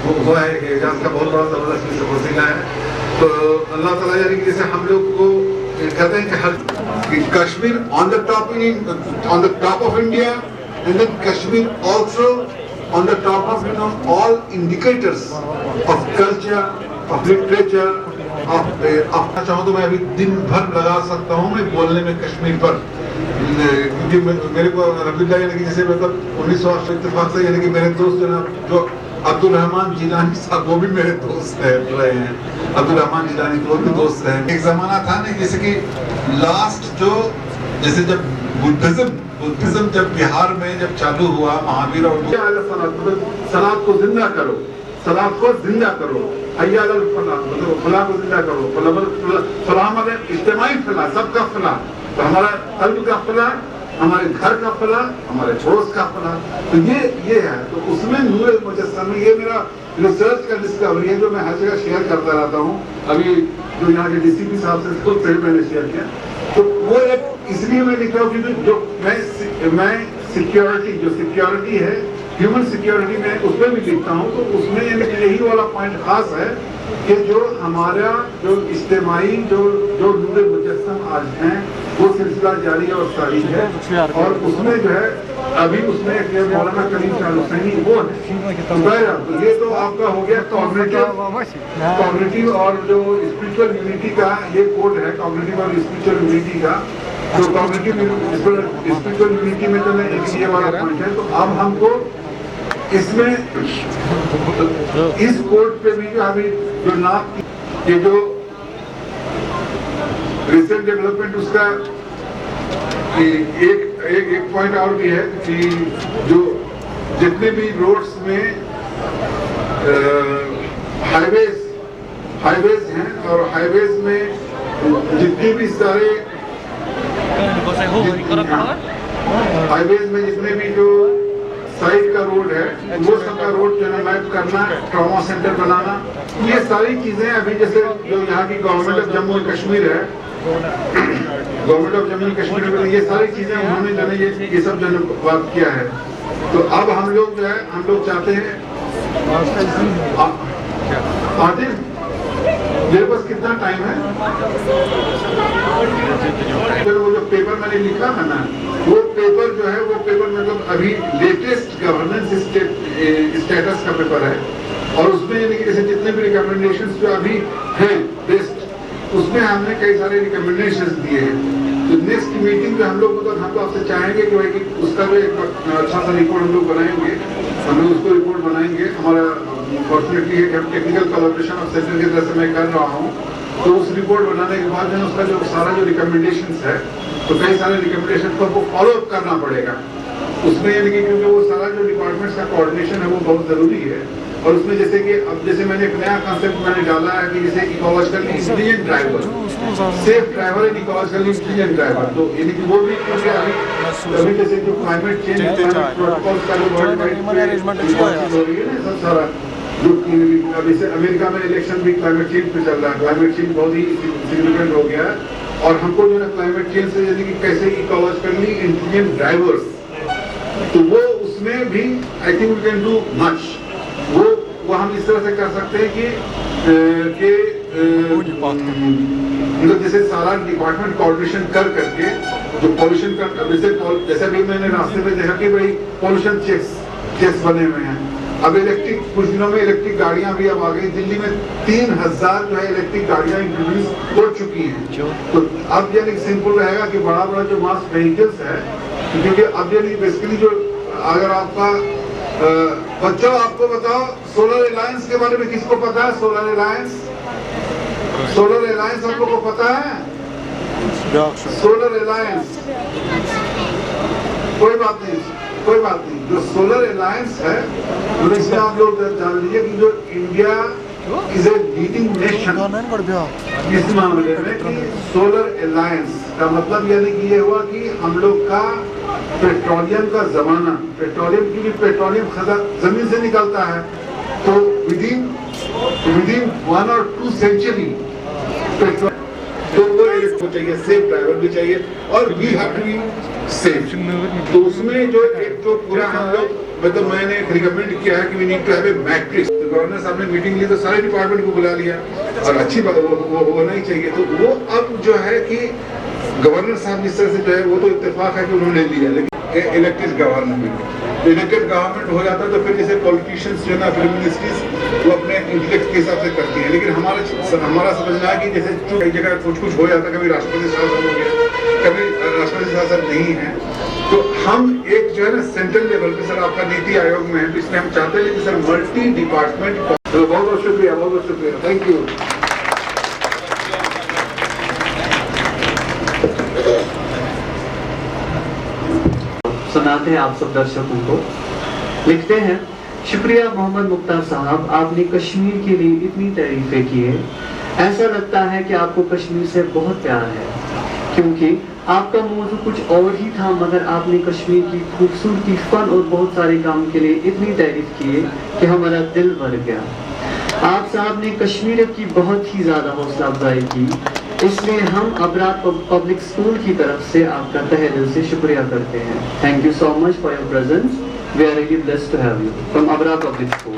हुआ है, एजाज का बहुत बड़ा जबरदस्त वसीला है। तो अल्लाह ताला यानी कि जैसे हम लोग को कहते हैं कि Kashmir on the top of India, and then Kashmir also on the top of all indicators of culture, of literature, अपना चाहूँ तो मैं अभी दिन भर लगा सकता हूँ मैं बोलने में कश्मीर पर, क्योंकि मेरे को अल्हम्दुलिल्लाह यानी कि जैसे मतलब 1908 इत्तेफाक से यानी कि मेरे दोस्त जो अब्दुल रहमान जिलानी साहब, वो भी मेरे दोस्त रहे हैं। अब्दुल रहमान जिलानी वो भी दोस्त हैं। एक जमाना था ना जैसे कि लास्ट जो जैसे जब बुद्धिज्म जब बिहार में जब चालू हुआ, महावीर और सलाद को जिंदा करो, सलाद को जिंदा करो, हय्या अल फलाह मतलब फलाह को जिंदा करो, फलाह मतलब इज्तिमाई फलाह, सबका फलाह। तो हमारा कल्ब का फलाह, हमारे घर का फलाह, हमारे पड़ोस का फलाह, तो ये है। तो उसमें नूर मुजस्सम में ये मेरा रिसर्च का डिस्कवरी है जो मैं हर जगह शेयर करता रहता हूँ। अभी जो यहाँ के डीसीपी साहब से खुद मैंने शेयर किया, तो वो एक इसलिए मैं लिख रहा हूँ क्योंकि जो मैं सिक्योरिटी है ह्यूमन सिक्योरिटी में उसमें भी लिखता हूँ, तो उसमें यानी कि यही वाला पॉइंट खास है कि जो हमारा जो इज्तिमाई जो नूर मुजस्सम आज हैं वो सिलसिला जारी और सारी है। और उसमें जो है अभी उसमें एक मौलाना कलीम शाह हुसैनी वो है। तो ये तो आपका हो गया कॉग्निटिव और जो स्पिरिचुअल यूनिटी का ये कोड है, कॉग्निटिव और स्पिरिचुअल यूनिटी का। तो कॉग्निटिव स्पिरिचुअल यूनिटी में तो एक ये वाला पॉइंट है। तो अब हमको इसमें इस कोड पे भी अभी जो नाम ये जो रिसेंट डेवलपमेंट उसका एक पॉइंट और भी है कि जो जितने भी रोड्स में हाईवेज हैं और हाईवेज में जितने भी सारे हाईवेज में जितने भी जो साइड का रोड है वो सबका रोड जो है मैप करना, ट्रॉमा सेंटर बनाना, ये सारी चीजें अभी जैसे जो यहाँ की government of Jammu and Kashmir है, government of Jammu and Kashmir में ये सारी चीजें उन्होंने जो है ये सब जो है बात किया है। तो अब हम लोग जो है हम लोग चाहते हैं आदिल मेरे पास कितना टाइम है? वो जो पेपर मैंने लिखा है ना वो पेपर जो है वो पेपर मतलब अभी लेटेस्ट गवर्नेंस स्टेटस का पेपर है। और उसमें यानी कि जैसे जितने भी रिकमेंडेशंस जो अभी हैं बेस्ट उसमें हमने कई सारे रिकमेंडेशंस दिए हैं। तो नेक्स्ट मीटिंग में हम लोग मतलब हम तो आपसे चाहेंगे कि भाई कि उसका भी एक अच्छा सा रिपोर्ट हम लोग बनाएंगे, हम लोग उसको रिपोर्ट बनाएंगे। हमारा फॉर्चुनेटली है कि हम टेक्निकल कोलैबोरेशन ऑफ सेंटर की तरफ से मैं कर रहा हूँ। तो उस रिपोर्ट बनाने के बाद जो उसका जो सारा जो रिकमेंडेशंस है तो कई सारे रिकमेंडेशन को फॉलो अप करना पड़ेगा उसमें, यानी कि क्योंकि वो सारा जो डिपार्टमेंट्स का कोऑर्डिनेशन है वो बहुत जरूरी है। और उसमें जैसे कि अब जैसे मैंने एक नया कॉन्सेप्ट मैंने डाला है कि जैसे ecological intelligent driver, safe driver and ecological intelligent driver. तो यानी कि वो भी क्योंकि अभी जैसे जो क्लाइमेट चेंज प्रोटोकॉल का जो वर्ल्ड वाइड हो रही है ना सब सारा जो अभी से अमेरिका में इलेक्शन भी क्लाइमेट चेंज पे चल रहा है, क्लाइमेट चेंज बहुत ही सिग्निफिकेंट हो गया है। और हमको जो है क्लाइमेट चेंज से यानी कि कैसे इकोलॉजिकली इंटेलिजेंट ड्राइवर्स, तो वो उसमें भी I think we can do much. वो हम इस तरह से कर सकते हैं कि मतलब जैसे सारा डिपार्टमेंट कोऑर्डिनेशन कर करके जो पोल्यूशन का जैसे भी मैंने रास्ते में देखा कि भाई पोल्यूशन चेक्स बने हुए हैं। अब इलेक्ट्रिक कुछ दिनों में इलेक्ट्रिक गाड़ियां भी अब आ गई। दिल्ली में 3000 जो है इलेक्ट्रिक गाड़ियां इंट्रोड्यूस हो चुकी हैं। तो अब यानी सिंपल रहेगा कि बड़ा बड़ा जो मास व्हीकल्स है, क्योंकि अब यानी बेसिकली जो अगर आपका बच्चों आपको बताओ सोलर अलायंस के बारे में किसको पता है? सोलर अलायंस आप लोगों को पता है? सोलर अलायंस कोई बात नहीं। जो सोलर अलायंस है तो इसमें आप लोग जान लीजिए कि जो India is a leading nation इस मामले में कि सोलर अलायंस का मतलब यानी कि ये हुआ कि हम लोग का पेट्रोलियम का जमाना, पेट्रोलियम की भी पेट्रोलियम जमीन से निकलता है तो विदिन 1 और 2 सेंचुरी पेट्रोल तो वो इलेक्ट्रिक चाहिए, सेफ ड्राइवर भी चाहिए और we have to be safe. तो उसमें जो एक तो पूरा हम लोग मतलब मैंने रिकमेंड किया है कि we need to have a matrix. तो गवर्नर साहब ने मीटिंग ली तो सारे डिपार्टमेंट को बुला लिया और अच्छी बात वो होना ही चाहिए। तो वो अब जो है कि गवर्नर साहब जिस तरह से जो है वो तो इत्तेफाक है कि उन्होंने लिया, लेकिन इलेक्टेड गवर्नमेंट हो जाता है तो फिर जैसे पॉलिटिशियंस जो है ना फिल्म मिनिस्ट्रीज वो अपने इंटेलेक्ट के हिसाब से करती हैं। लेकिन हमारा समझना है कि जैसे कई जगह कुछ हो जाता है, कभी राष्ट्रपति शासन हो गया, कभी राष्ट्रपति शासन नहीं है, तो हम एक जो है ना सेंट्रल लेवल पे सर आपका नीति आयोग में है तो इसलिए हम चाहते हैं कि सर मल्टी डिपार्टमेंट। तो बहुत शुक्रिया, थैंक यू। सुनाते हैं आप सब दर्शकों को। लिखते हैं, शुक्रिया मोहम्मद मुख्तार साहब, आपने कश्मीर के लिए इतनी तारीफें की है, ऐसा लगता है कि आपको कश्मीर से बहुत प्यार है, क्योंकि आपका मौजू कुछ और ही था मगर आपने कश्मीर की खूबसूरती, फन और बहुत सारे काम के लिए इतनी तारीफ की है कि हमारा दिल भर गया। आप साहब ने कश्मीर की बहुत ही ज़्यादा हौसला अफजाई की, इसलिए हम अबरार पब्लिक स्कूल की तरफ से आपका तहे दिल से शुक्रिया करते हैं। Thank you so much for your presence. We are really blessed to have you from Abra Public School.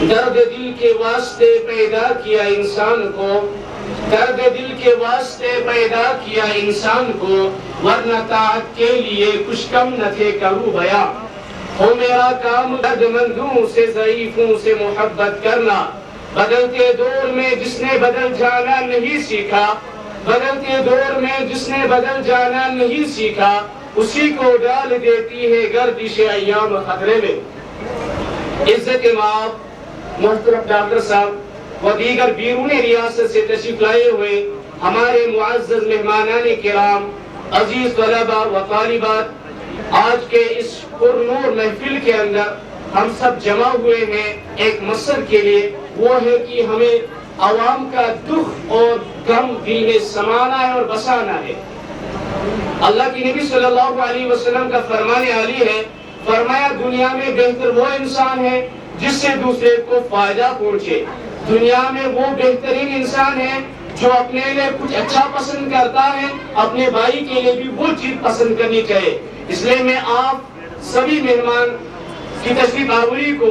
दर्द दिल के वास्ते पैदा किया इंसान को, दर्द दिल के वास्ते पैदा किया इंसान को, वरना ताअत के लिए कुछ कम न थे करूं बयां। हो मेरा काम दर्दमंदों से ज़ईफों से मोहब्बत करना। बदलते दौर में जिसने बदल जाना नहीं सीखा, बदलते दौर में जिसने बदल जाना नहीं सीखा, उसी को डाल देती है गर्दिश अय्याम खतरे में। इज्जत माप मोहतरम डॉक्टर साहब व दीगर बीरून रियासत से तशरीफ लाए हुए हमारे मुअज़्ज़ज़ मेहमानान किराम, अजीज तलबा व तालिबात, आज के इस पुरनूर महफिल के अंदर हम सब जमा हुए हैं एक मकसद के लिए, वो है कि हमें अवाम का दुख और गम दिल में समाना है और बसाना है। अल्लाह की नबी सल्लल्लाहु अलैहि वसल्लम का फरमाने आली है, फरमाया दुनिया में बेहतर वो इंसान है जिससे दूसरे को फायदा पहुंचे। दुनिया में वो बेहतरीन इंसान है जो अपने लिए कुछ अच्छा पसंद करता है, अपने भाई के लिए भी वो चीज पसंद करनी चाहिए। इसलिए मैं आप सभी मेहमान की तशरीफ आवरी को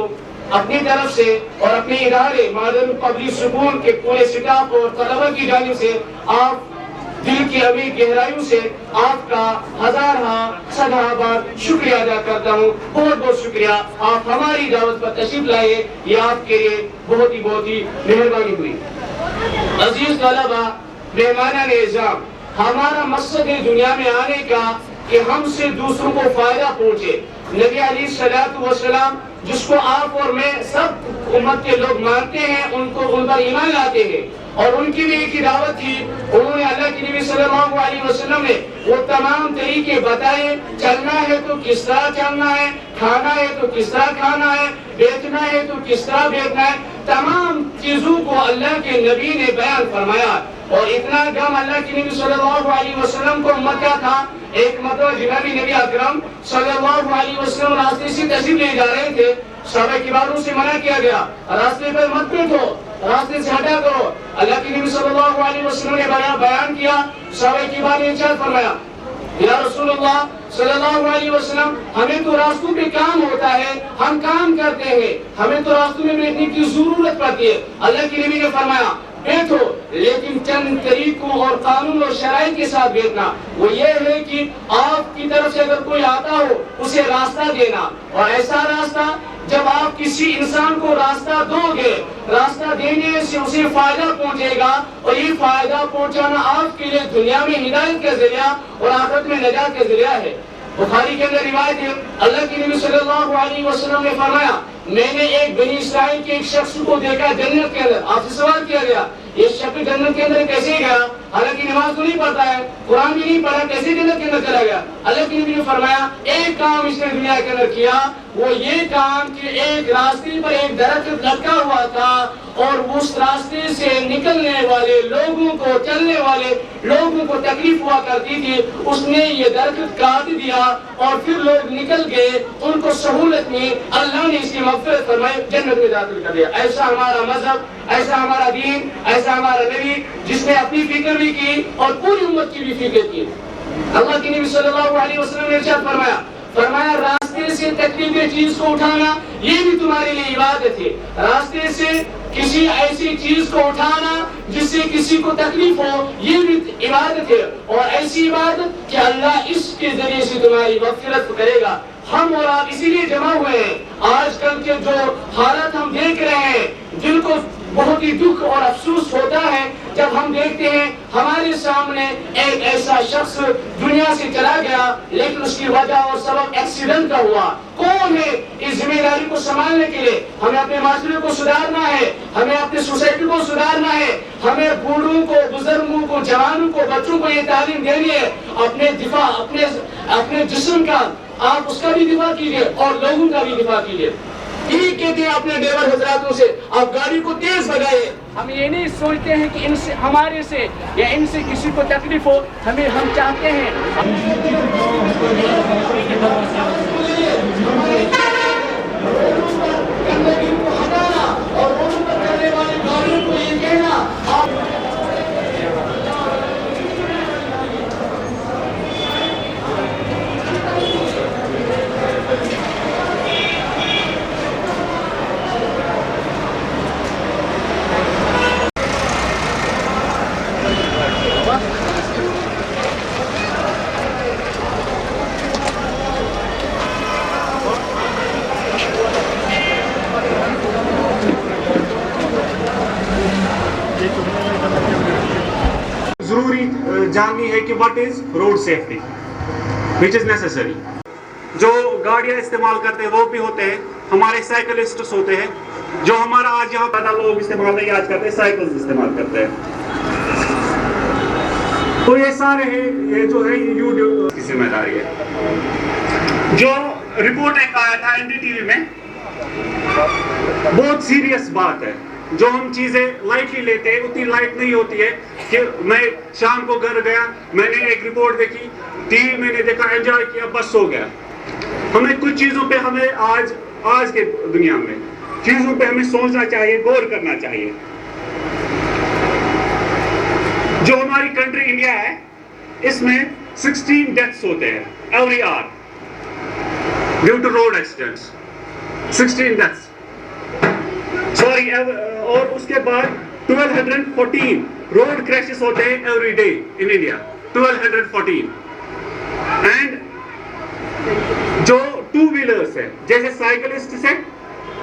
अपनी तरफ से और अपने इदारे मॉडर्न पब्लिक स्कूल के पूरे स्टाफ और तलबा की जानिब से आप दिल की अमीर गहराइयों से आपका सदा बार शुक्रिया अदा करता हूँ। बहुत बहुत शुक्रिया, आप हमारी दावत पर तशरीफ लाए, ये आपके लिए बहुत ही मेहरबानी हुई। अजीज तलबा, मेहमानान इज़्ज़ाम, हमारा मकसद है दुनिया में आने का कि हमसे दूसरों को फायदा पहुँचे। नबी अलैहिस्सलातु वस्सलाम जिसको आप और मैं सब उम्मत के लोग मानते हैं, उनको उन पर ईमान लाते हैं और उनकी भी एक ही दावत थी। उन्होंने अल्लाह के नबी सल्लल्लाहु अलैहि वसल्लम ने वो तमाम तरीके बताए, चलना है तो किस तरह चलना है, खाना है तो किस तरह खाना है, बेचना है तो किस तरह बेचना है, तमाम चीजों को अल्लाह के नबी ने बयान फरमाया। और इतना गम अल्लाह के नबी सल्लल्लाहु अलैहि वसल्लम को उम्मत का था। एक मतलब जनाब नबी अकरम सल्लल्लाहु अलैहि वसल्लम रास्ते से तशरीफ ले जा रहे थे, सहाबा किराम से मना किया गया, रास्ते पर मत बैठो, रास्ते से हटा करो। अल्लाह के नबी सल्लल्लाहु अलैहि वसल्लम ने बयान किया, सहाबा किराम ने इरशाद फरमाया, या रसूलुल्लाह सल्लल्लाहु अलैहि वसल्लम, हमें तो रास्तों पे काम होता है, हम काम करते हैं, हमें तो रास्तों में बैठने की जरूरत पड़ती है। अल्लाह के नबी ने फरमाया बैठो, लेकिन चंद तरीकों और कानून और शराइत के साथ बैठना। वो ये है कि आपकी तरफ से अगर कोई आता हो उसे रास्ता देना, और ऐसा रास्ता जब आप किसी इंसान को रास्ता दोगे, रास्ता देने से उसे फायदा पहुंचेगा, और ये फायदा पहुंचाना आपके लिए दुनिया में हिदायत का जरिया और आखिरत में नजात का जरिया है। बुखारी के अंदर रिवायत है, अल्लाह के नबी सल्लल्लाहु अलैहि वसल्लम ने फरमाया, मैंने एक बनी इस्राइल के एक शख्स को देखा जन्नत के अंदर। आपसे सवाल किया गया, ये शख्स जन्नत के अंदर कैसे गया? हालांकि नमाज तो नहीं पढ़ता है, कुरान भी नहीं पढ़ा, कैसे जन्नत के अंदर चला गया? अल्लाह के नबी ने फरमाया, एक काम इसने दुनिया के अंदर किया, वो ये काम कि एक रास्ते पर एक दरख्त लटका हुआ था, और उस रास्ते से निकलने वाले लोगों को, चलने वाले लोगों को तकलीफ हुआ करती थी, उसने ये दरख्त काट दिया और फिर लोग निकल गए, उनको सहूलत में अल्लाह ने इसकी मग़फ़िरत फरमाई, जन्नत में दाखिल कर दिया। ऐसा हमारा मजहब, ऐसा हमारा दीन, ऐसा हमारा नबी, जिसने अपनी फिक्र भी की और पूरी उम्मत की भी फिक्र की। अल्लाह के नबी सल्लल्लाहु अलैहि वसल्लम ने इरशाद फरमाया रास्ते से तकलीफ चीज को उठाना ये भी तुम्हारे लिए इबादत है। रास्ते से किसी ऐसी चीज को उठाना जिससे किसी को तकलीफ हो, ये भी इबादत है, और ऐसी इबादत कि अल्लाह इसके जरिए से तुम्हारी मग़फ़िरत करेगा। हम और आप इसीलिए जमा हुए हैं। आजकल के जो हालात हम देख रहे हैं, दिल को बहुत ही दुख और अफसोस होता है जब हम देखते हैं हमारे सामने एक ऐसा शख्स दुनिया से चला गया, लेकिन उसकी वजह और सबब एक्सीडेंट का हुआ। कौन है इस जिम्मेदारी को संभालने के लिए? हमें अपने माशरे को सुधारना है, हमें अपनी सोसाइटी को सुधारना है, हमें बूढ़ों को, बुजुर्गों को, जवानों को, बच्चों को ये तालीम देनी है। अपने दिफा, अपने जिस्म का आप उसका भी दिफा कीजिए और लोगों का भी दिफा कीजिए। यही कहते हैं अपने ड्राइवर हजरातों से, आप गाड़ी को तेज भगाए। हम ये नहीं सोचते हैं कि इनसे हमारे से या इनसे किसी को तकलीफ हो, हम चाहते हैं गंदगी को हटाना और रोड पर चलने वाली गाड़ियों को ये कहना जरूरी जाननी है कि what is road safety which is necessary. जो गाड़ियां इस्तेमाल करते हैं वो भी होते हैं, हमारे साइकिलिस्ट्स होते हैं, जो हमारा आज यहाँ ज्यादा लोग इस्तेमाल नहीं आज करते, साइकिल्स इस्तेमाल करते हैं। तो ये सारे हैं, ये जो है यूट्यूब की जिम्मेदारी है। जो रिपोर्ट एक आया था एनडीटीवी में, बहुत सीरियस बात है। जो हम चीजें लाइटली लेते हैं उतनी लाइट नहीं होती है कि मैं शाम को घर गया, मैंने एक रिपोर्ट देखी, टीवी मैंने देखा, एंजॉय किया, बस हो गया। हमें कुछ चीजों पे हमें आज के दुनिया में चीजों पे हमें सोचना चाहिए, गौर करना चाहिए। जो हमारी कंट्री इंडिया है, इसमें 16 डेथ्स होते हैं every hour due to road accidents. 16 deaths sorry, और उसके बाद 1214 रोड क्रैशेस होते हैं every day in India, 1214। And जो टू व्हीलर्स है, जैसे साइकिलिस्ट है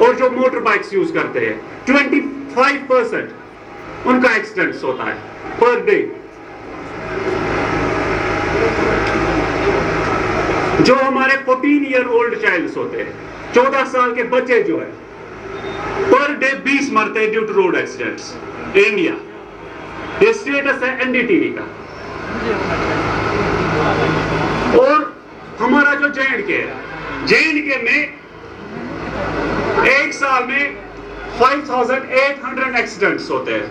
और जो मोटर बाइक्स यूज करते हैं, 25% उनका एक्सीडेंट्स होता है पर डे। जो हमारे 14 ईयर ओल्ड चाइल्ड्स होते हैं, 14 साल के बच्चे जो है, पर डे 20 मरते हैं due to road accidents India. ये स्टेटस है एनडीटीवी का। और हमारा जो जे एंड के में एक साल में 5800 एक्सीडेंट्स होते हैं।